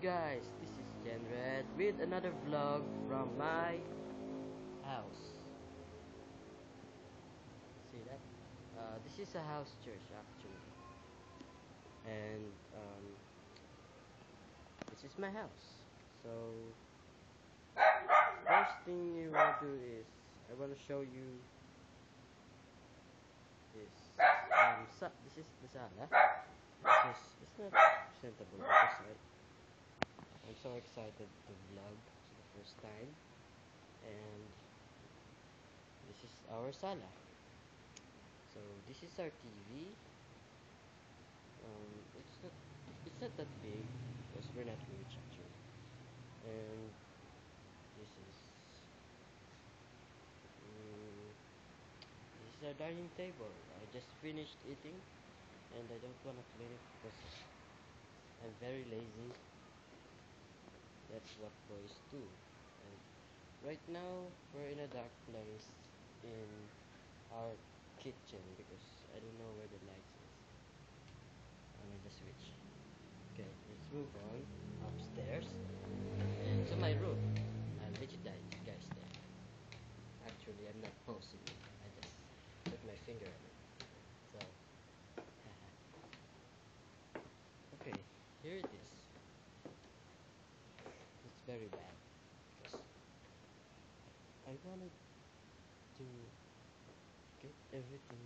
guys, this is Genred with another vlog from my house. See that? This is a house church actually, and this is my house. So first thing you wanna do is I wanna show you this. This is the sala. It's not presentable because I'm so excited to vlog for the first time, and this is our sala. So this is our TV. It's not that big because we're not rich actually. And um, this is our dining table. I just finished eating, and I don't wanna clean it because I'm very lazy. That's what boys do. And right now we're in a dark place in our kitchen because I don't know where the lights is. I'm in the switch. Okay, let's move on upstairs and to my room. I'll let you guys there. Actually, I'm not posing it. I just put my finger on it. So, okay, here it is. It's very bad because I wanted to get everything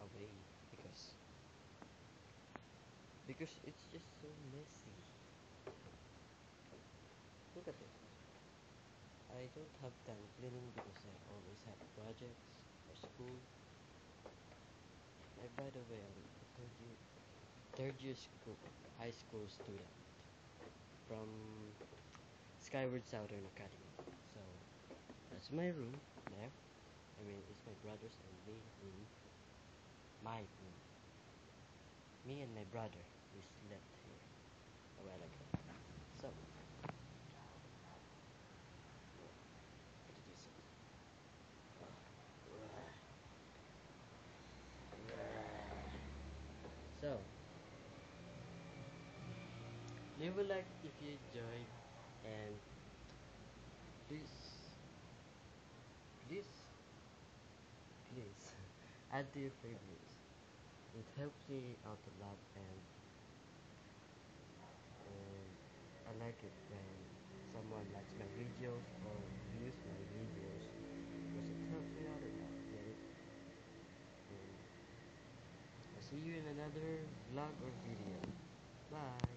away because it's just so messy. Look at it. I don't have time cleaning because I always have projects for school. And by the way, I'm a third year high school student from Skyward Southern Academy. So that's my room there. I mean, it's my brother's and me room. My room. Me and my brother, we slept here a while ago. So, what did you say? So, leave a like if you enjoyed, and please, please, please add to your favorites. It helps me out a lot, and I like it when someone likes my videos or views my videos because it helps me out a lot, get it? And I'll see you in another vlog or video. Bye!